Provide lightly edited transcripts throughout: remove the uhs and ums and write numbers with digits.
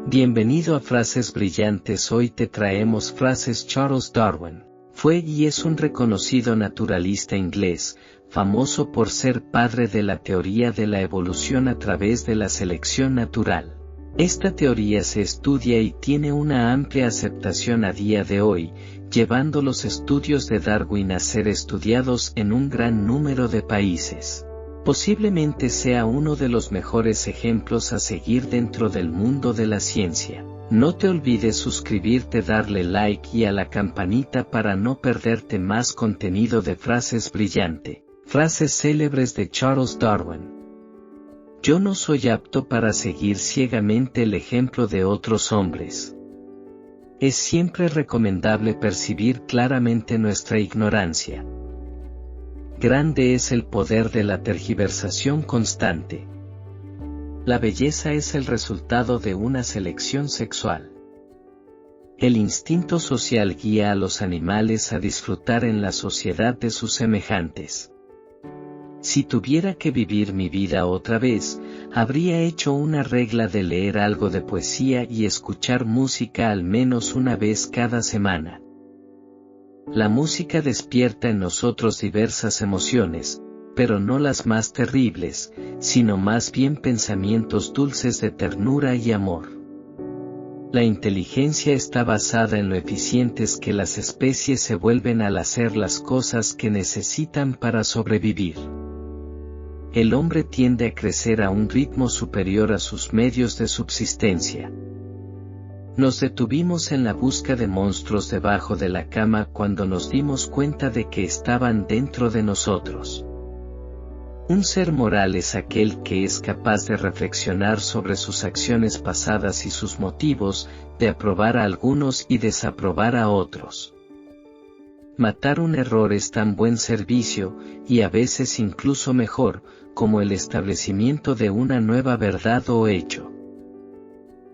Bienvenido a Frases Brillantes. Hoy te traemos frases. Charles Darwin fue y es un reconocido naturalista inglés, famoso por ser padre de la teoría de la evolución a través de la selección natural. Esta teoría se estudia y tiene una amplia aceptación a día de hoy, llevando los estudios de Darwin a ser estudiados en un gran número de países. Posiblemente sea uno de los mejores ejemplos a seguir dentro del mundo de la ciencia. No te olvides suscribirte, darle like y a la campanita para no perderte más contenido de Frases Brillante. Frases célebres de Charles Darwin. Yo no soy apto para seguir ciegamente el ejemplo de otros hombres. Es siempre recomendable percibir claramente nuestra ignorancia. Grande es el poder de la tergiversación constante. La belleza es el resultado de una selección sexual. El instinto social guía a los animales a disfrutar en la sociedad de sus semejantes. Si tuviera que vivir mi vida otra vez, habría hecho una regla de leer algo de poesía y escuchar música al menos una vez cada semana. La música despierta en nosotros diversas emociones, pero no las más terribles, sino más bien pensamientos dulces de ternura y amor. La inteligencia está basada en lo eficientes que las especies se vuelven al hacer las cosas que necesitan para sobrevivir. El hombre tiende a crecer a un ritmo superior a sus medios de subsistencia. Nos detuvimos en la busca de monstruos debajo de la cama cuando nos dimos cuenta de que estaban dentro de nosotros. Un ser moral es aquel que es capaz de reflexionar sobre sus acciones pasadas y sus motivos, de aprobar a algunos y desaprobar a otros. Matar un error es tan buen servicio, y a veces incluso mejor, como el establecimiento de una nueva verdad o hecho.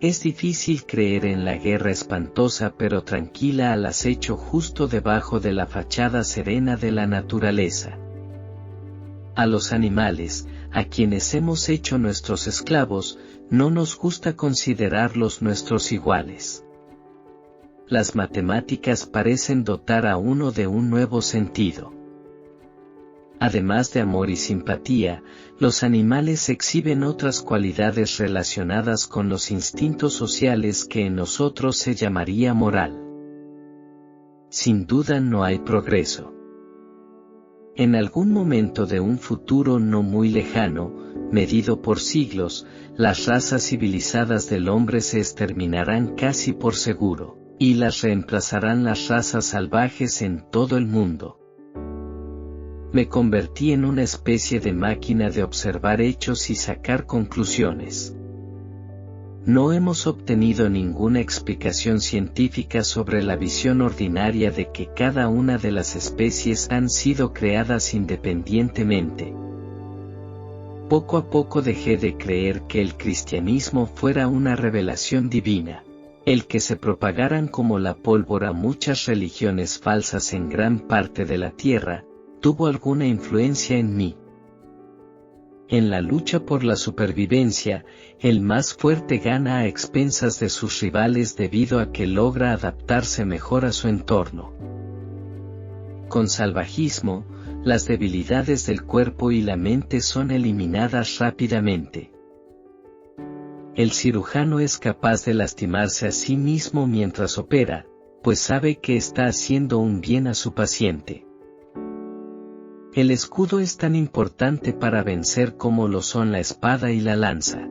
Es difícil creer en la guerra espantosa pero tranquila al acecho justo debajo de la fachada serena de la naturaleza. A los animales, a quienes hemos hecho nuestros esclavos, no nos gusta considerarlos nuestros iguales. Las matemáticas parecen dotar a uno de un nuevo sentido. Además de amor y simpatía, los animales exhiben otras cualidades relacionadas con los instintos sociales que en nosotros se llamaría moral. Sin duda no hay progreso. En algún momento de un futuro no muy lejano, medido por siglos, las razas civilizadas del hombre se exterminarán casi por seguro, y las reemplazarán las razas salvajes en todo el mundo. Me convertí en una especie de máquina de observar hechos y sacar conclusiones. No hemos obtenido ninguna explicación científica sobre la visión ordinaria de que cada una de las especies han sido creadas independientemente. Poco a poco dejé de creer que el cristianismo fuera una revelación divina. El que se propagaran como la pólvora muchas religiones falsas en gran parte de la tierra, tuvo alguna influencia en mí. En la lucha por la supervivencia, el más fuerte gana a expensas de sus rivales debido a que logra adaptarse mejor a su entorno. Con salvajismo, las debilidades del cuerpo y la mente son eliminadas rápidamente. El cirujano es capaz de lastimarse a sí mismo mientras opera, pues sabe que está haciendo un bien a su paciente. El escudo es tan importante para vencer como lo son la espada y la lanza.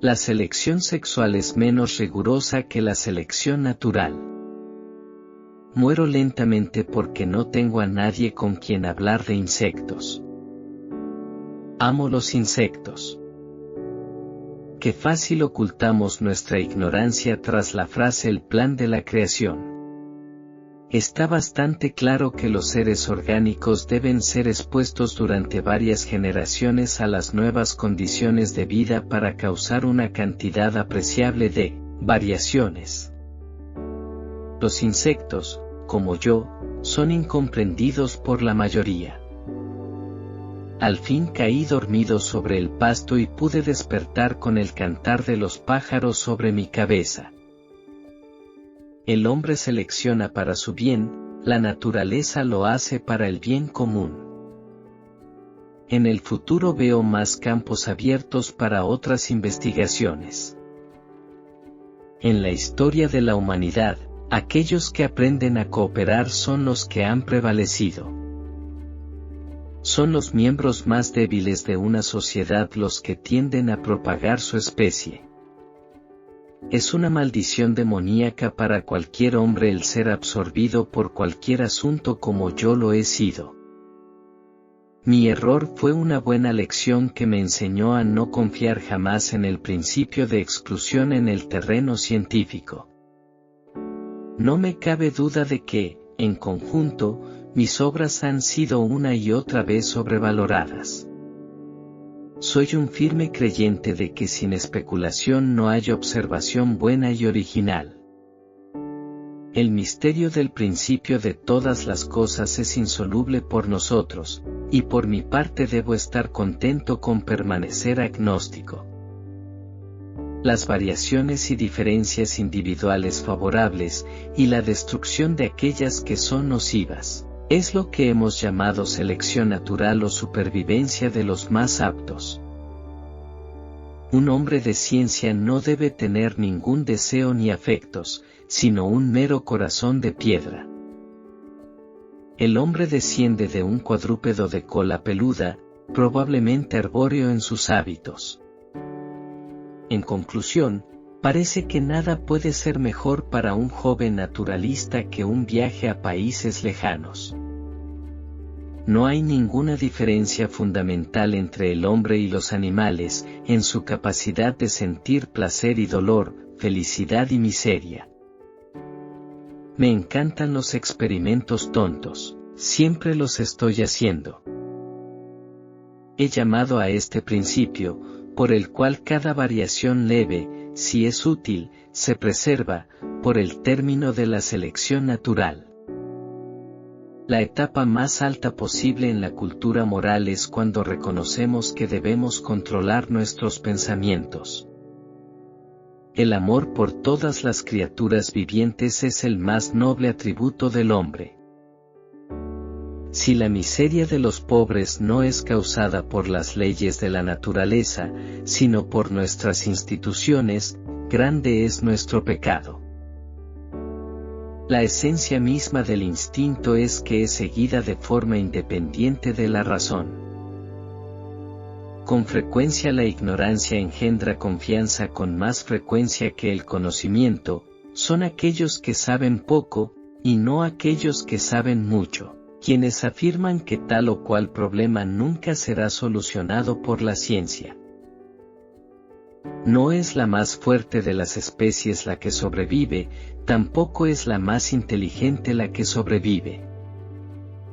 La selección sexual es menos rigurosa que la selección natural. Muero lentamente porque no tengo a nadie con quien hablar de insectos. Amo los insectos. Qué fácil ocultamos nuestra ignorancia tras la frase "el plan de la creación". Está bastante claro que los seres orgánicos deben ser expuestos durante varias generaciones a las nuevas condiciones de vida para causar una cantidad apreciable de variaciones. Los insectos, como yo, son incomprendidos por la mayoría. al fin caí dormido sobre el pasto y pude despertar con el cantar de los pájaros sobre mi cabeza. El hombre selecciona para su bien, la naturaleza lo hace para el bien común. En el futuro veo más campos abiertos para otras investigaciones. En la historia de la humanidad, aquellos que aprenden a cooperar son los que han prevalecido. Son los miembros más débiles de una sociedad los que tienden a propagar su especie. Es una maldición demoníaca para cualquier hombre el ser absorbido por cualquier asunto como yo lo he sido. Mi error fue una buena lección que me enseñó a no confiar jamás en el principio de exclusión en el terreno científico. No me cabe duda de que, en conjunto, mis obras han sido una y otra vez sobrevaloradas. Soy un firme creyente de que sin especulación no hay observación buena y original. El misterio del principio de todas las cosas es insoluble por nosotros, y por mi parte debo estar contento con permanecer agnóstico. Las variaciones y diferencias individuales favorables, y la destrucción de aquellas que son nocivas, es lo que hemos llamado selección natural o supervivencia de los más aptos. Un hombre de ciencia no debe tener ningún deseo ni afectos, sino un mero corazón de piedra. El hombre desciende de un cuadrúpedo de cola peluda, probablemente arbóreo en sus hábitos. En conclusión, parece que nada puede ser mejor para un joven naturalista que un viaje a países lejanos. No hay ninguna diferencia fundamental entre el hombre y los animales, en su capacidad de sentir placer y dolor, felicidad y miseria. Me encantan los experimentos tontos, siempre los estoy haciendo. He llamado a este principio, por el cual cada variación leve, si es útil, se preserva, por el término de la selección natural. La etapa más alta posible en la cultura moral es cuando reconocemos que debemos controlar nuestros pensamientos. El amor por todas las criaturas vivientes es el más noble atributo del hombre. Si la miseria de los pobres no es causada por las leyes de la naturaleza, sino por nuestras instituciones, grande es nuestro pecado. La esencia misma del instinto es que es seguida de forma independiente de la razón. Con frecuencia la ignorancia engendra confianza con más frecuencia que el conocimiento, son aquellos que saben poco, y no aquellos que saben mucho, quienes afirman que tal o cual problema nunca será solucionado por la ciencia. No es la más fuerte de las especies la que sobrevive, tampoco es la más inteligente la que sobrevive.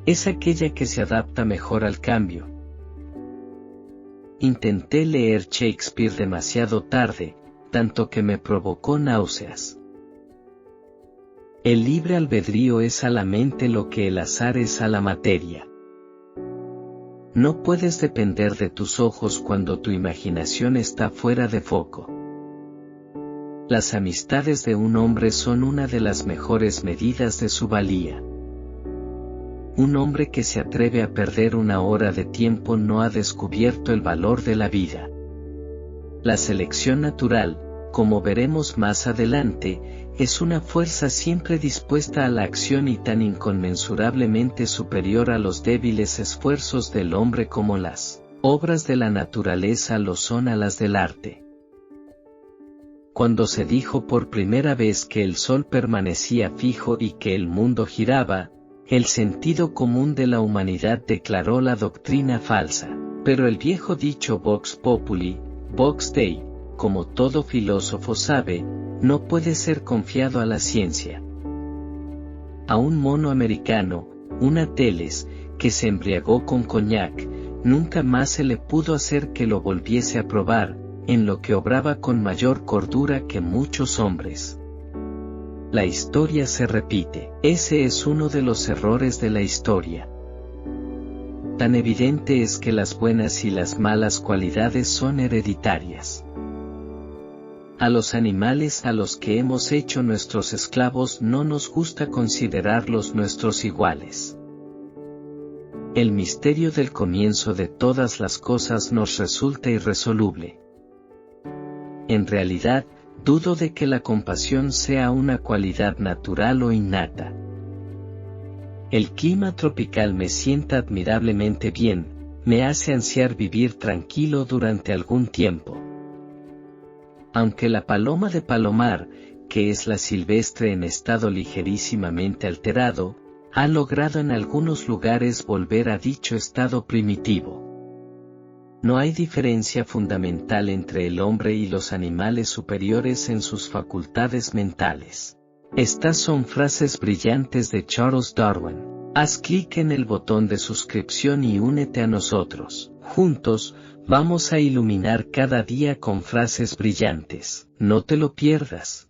Es aquella que se adapta mejor al cambio. Intenté leer Shakespeare demasiado tarde, tanto que me provocó náuseas. El libre albedrío es a la mente lo que el azar es a la materia. No puedes depender de tus ojos cuando tu imaginación está fuera de foco. Las amistades de un hombre son una de las mejores medidas de su valía. Un hombre que se atreve a perder una hora de tiempo no ha descubierto el valor de la vida. La selección natural, como veremos más adelante, es una fuerza siempre dispuesta a la acción y tan inconmensurablemente superior a los débiles esfuerzos del hombre como las obras de la naturaleza lo son a las del arte. Cuando se dijo por primera vez que el sol permanecía fijo y que el mundo giraba, el sentido común de la humanidad declaró la doctrina falsa, pero el viejo dicho vox populi, vox dei, como todo filósofo sabe, no puede ser confiado a la ciencia. A un mono americano, una Teles, que se embriagó con coñac, nunca más se le pudo hacer que lo volviese a probar, en lo que obraba con mayor cordura que muchos hombres. La historia se repite. Ese es uno de los errores de la historia. Tan evidente es que las buenas y las malas cualidades son hereditarias. A los animales a los que hemos hecho nuestros esclavos no nos gusta considerarlos nuestros iguales. El misterio del comienzo de todas las cosas nos resulta irresoluble. En realidad, dudo de que la compasión sea una cualidad natural o innata. El clima tropical me sienta admirablemente bien, me hace ansiar vivir tranquilo durante algún tiempo. Aunque la paloma de palomar, que es la silvestre en estado ligerísimamente alterado, ha logrado en algunos lugares volver a dicho estado primitivo. No hay diferencia fundamental entre el hombre y los animales superiores en sus facultades mentales. Estas son frases brillantes de Charles Darwin. Haz clic en el botón de suscripción y únete a nosotros. Juntos, vamos a iluminar cada día con frases brillantes. No te lo pierdas.